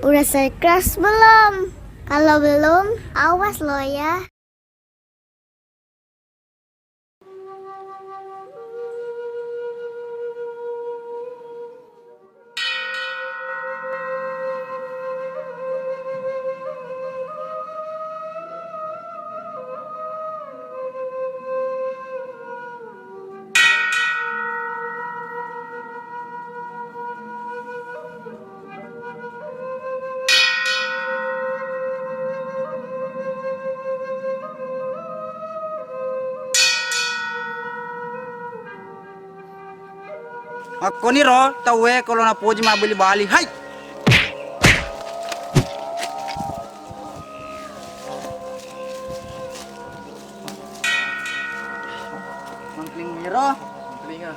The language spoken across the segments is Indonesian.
Udah saya keras belum? Kalau belum, awas lo ya. Ako ni ro, tawe kalau na poji mabili bali. Hai. Mangkling miro. Telinga.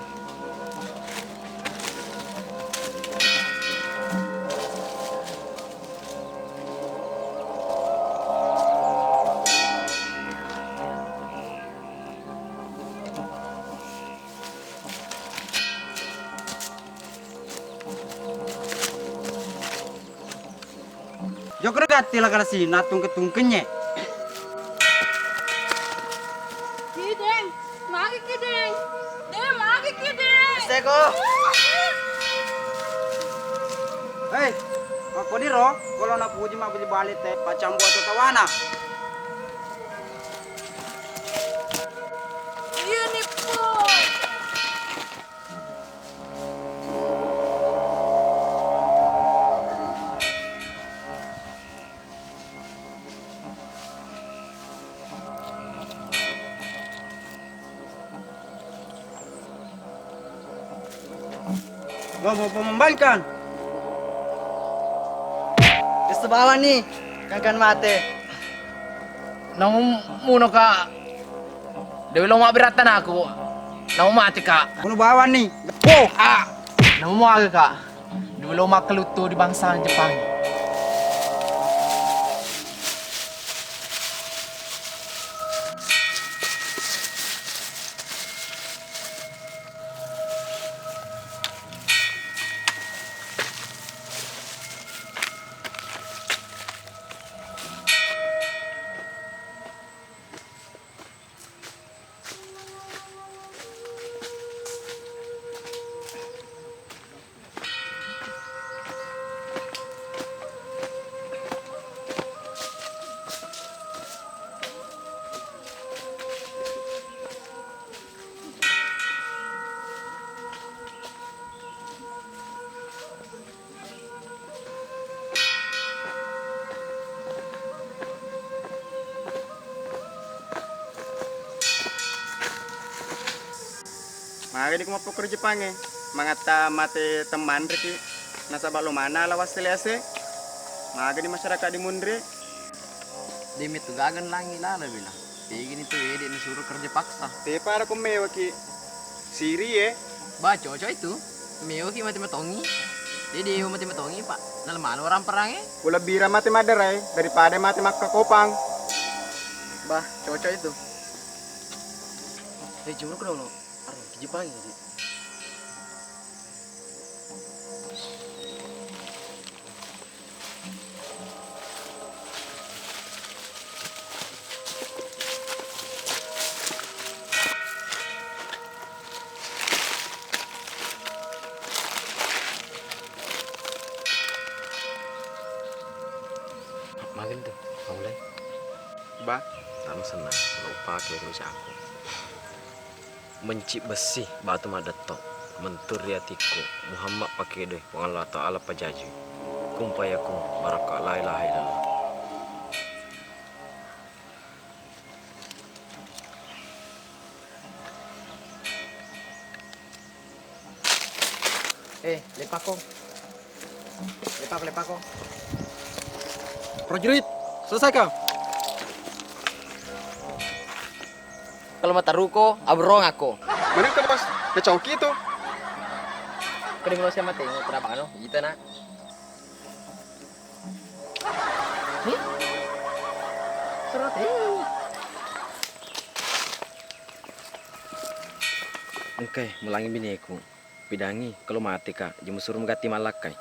Jokro gatti la kasi natung ketungkenye. Kideng, magi kideng. Deh, magi kideng. Seko. Hei, ako ni ro, kalau na poji mabili bali te pacambo atau tawana. Iya nih, Po. Gua mau membalkan. Gusto bawa nih, kangkan mate. Nang muno ka. Dewi lo mabiratan aku. Nang mati ka. Kuno bawa nih. Oh, nang muaga ka. Dewi lo makaluto di bangsa Jepang. Maka di kumapok kerja pange. Mangata mate teman reki. Nasa balo mana lawas teliase. Maka di masyarakat di mundre. Demi tu gagan langi lala bila. Kayak gini tuh ya dia disuruh kerja paksa. Te para kumewa ki. Siri ye. Ba cocok itu. Meo ki mati matongi. Dia mati matongi pak. Dalam mana orang perangnya? Pula bira mate madarai daripada mate makakopang. Bah, cocok itu. Cuma kena lo. Jepang jadi. Makin tuh, mulai. Bah, Sama senang, lupa kira aku. Mencik besi batu madatok menturiatiku Muhammad pakai deh Allah Ta'ala pajaji kumpayakum baraka la ilaha illallah. Lepako prajurit, selesai kau? kalau mata ruko abrong aku Mana ke bos? Ke congki itu. kering lo siapa tengok kenapa ano gitu nak surat Engkai, mulangi bineku. Pidangi, kalau mati kak, jemu suruh mengganti malakai.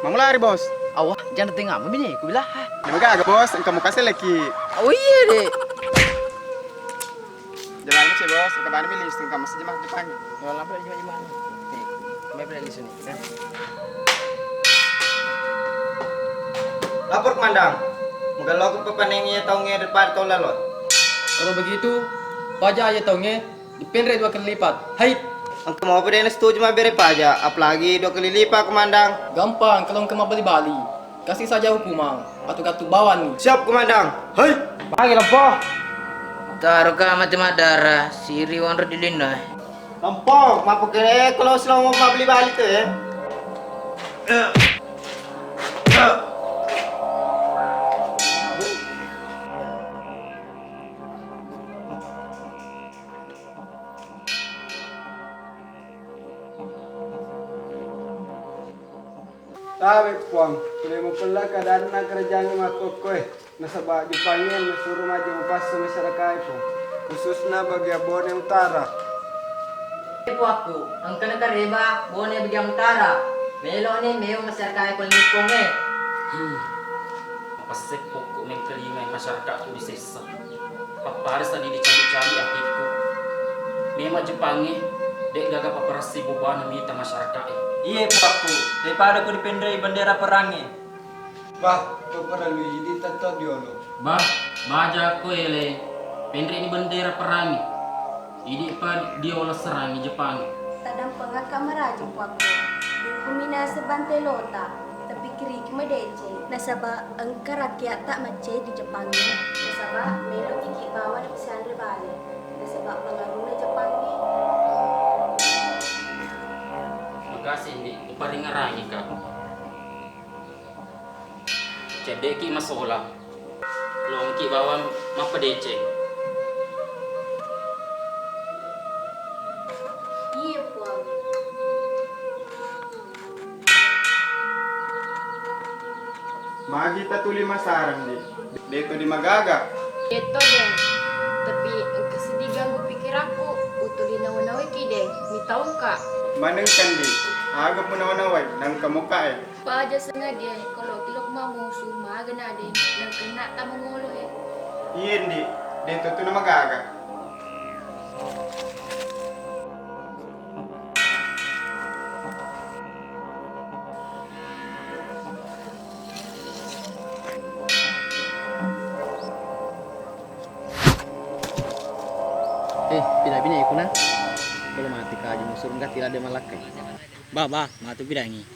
Mau lari bos. Awah, jangan tengah bini, aku bilang. Di magaga bos, engkau mau kasih lagi. Oh iya deh. Jalan sih bos, engkau bani milih, engkau masih jemah Jepang. Kalau lampu di mana? Nih, kami beli di sini. Kan? Lapor komandan. Mungkin lo kepenengnya tahunnya depan tahun lalu. Kalau begitu, pajak aja tahunnya dipendre 2 kali lipat. Hai, Engkau mau beri setuju mah beri pajak, apalagi 2 kali lipat komandan. gampang kalau engkau mau beli Bali. Kasih saja hukuman atau kartu bawah nih. Siap komandan. Hei, panggil apa? Taruh ke mati madara, siri wanro di lina. Lempong, mau pakai kalau selama mau beli balik tuh ya. Tahu puang, kalau mau pula keadaan nak kerjanya makuk kue. Nasabak Jepangnya suruh maju pas masyarakat itu, khususnya bagi Bone Utara. Ibu aku, ang kanakareba, bone bigyan utara. Melo ni, mayo masyarakat ko nipong eh. Pasek pokok mengkelima masyarakat tu disesa. Paparas tadi dicari-cari akikku. Memang Jepangnya dek gagap paparasi bubuan mita masyarakat. Iya pakku, daripada aku dipendrai bendera perangnya. Bah, kau perlu ini tentu diolo. Bah, baja ko ele. Pendri ini bendera perangi. Ini pa dia olah serangi Jepang. Tadang pengat kamaraja po ako. Humina sa Bantelota, tapi kiri madece. Nasaba ang karakya tak mace di Jepang. Nasaba melo kiki bawa na pisan rebale. Nasaba pengaruh na Jepang ni. Makasih ni uparing ngarangi ka. Cedeki masola. Longki bawa mapadece. Iya po. Magi tatuli masarang di. Dito di magaga. Ito din. Tapi ang kasedigan ko pikir ako, utuli na unawi kide, mitaw ka. Maneng kandi. Agap mo naway nang kamuka eh. Paaja sa nga di, kalau kilok mamuso, maaga na din, nang kena tamangulo eh. Iyan di. Dito to na magaga. Pila bini ko na. Belum mati ka aja musuh enggak tila de malakai. Ba, matu bidangi.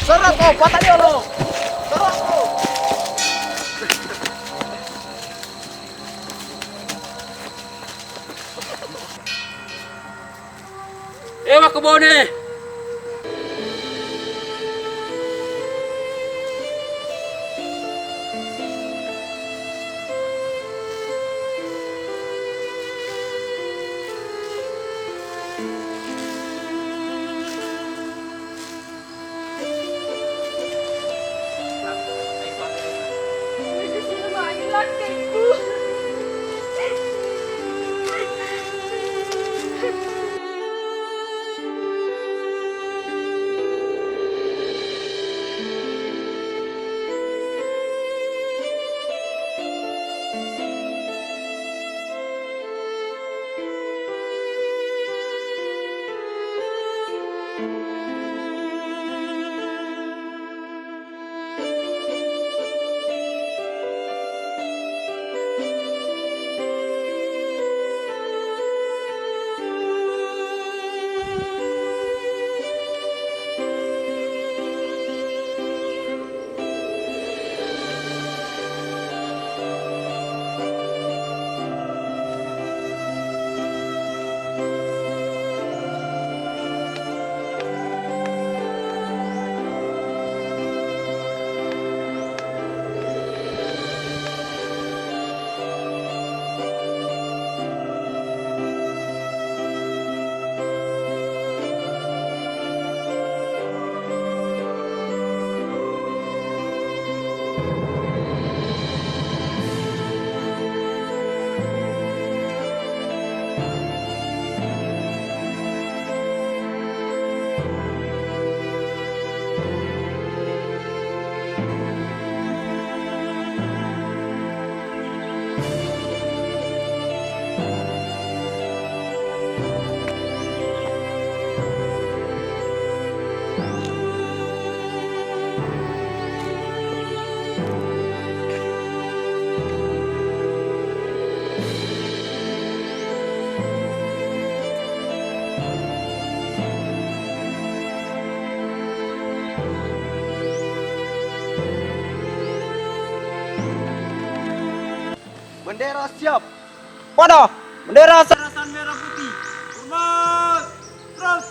Serang kau, patah dia lo. Serang kau. Ewa kebone. Sino ba ang lakay ko? bendera siap. Pada bendera sarasan merah putih. Hormat. Terus.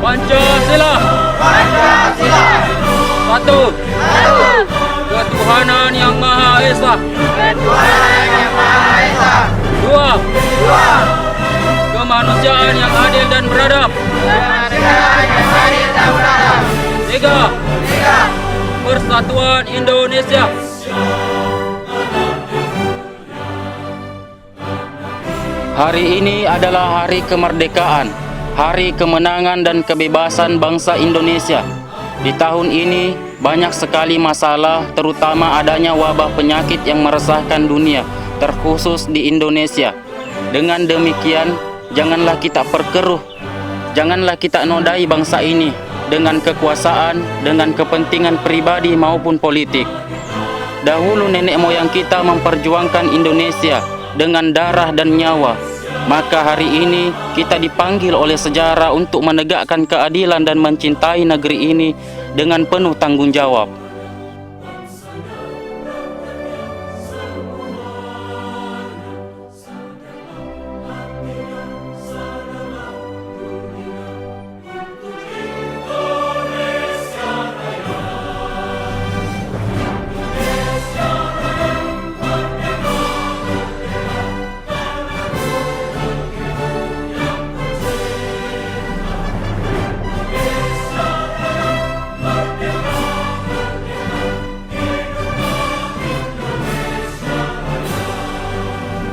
Pancasila. Pancasila. Satu. Ketuhanan yang Maha Esa. Ketuhanan yang Maha Esa. Dua. Kemanusiaan yang adil dan beradab. Kemanusiaan yang adil dan beradab. Tiga. Persatuan Indonesia. Hari ini adalah hari kemerdekaan, hari kemenangan dan kebebasan bangsa Indonesia. Di tahun ini banyak sekali masalah, terutama adanya wabah penyakit yang meresahkan dunia, terkhusus di Indonesia. Dengan demikian, janganlah kita perkeruh, janganlah kita nodai bangsa ini dengan kekuasaan, dengan kepentingan pribadi maupun politik. Dahulu nenek moyang kita memperjuangkan Indonesia dengan darah dan nyawa. Maka hari ini kita dipanggil oleh sejarah untuk menegakkan keadilan dan mencintai negeri ini dengan penuh tanggung jawab.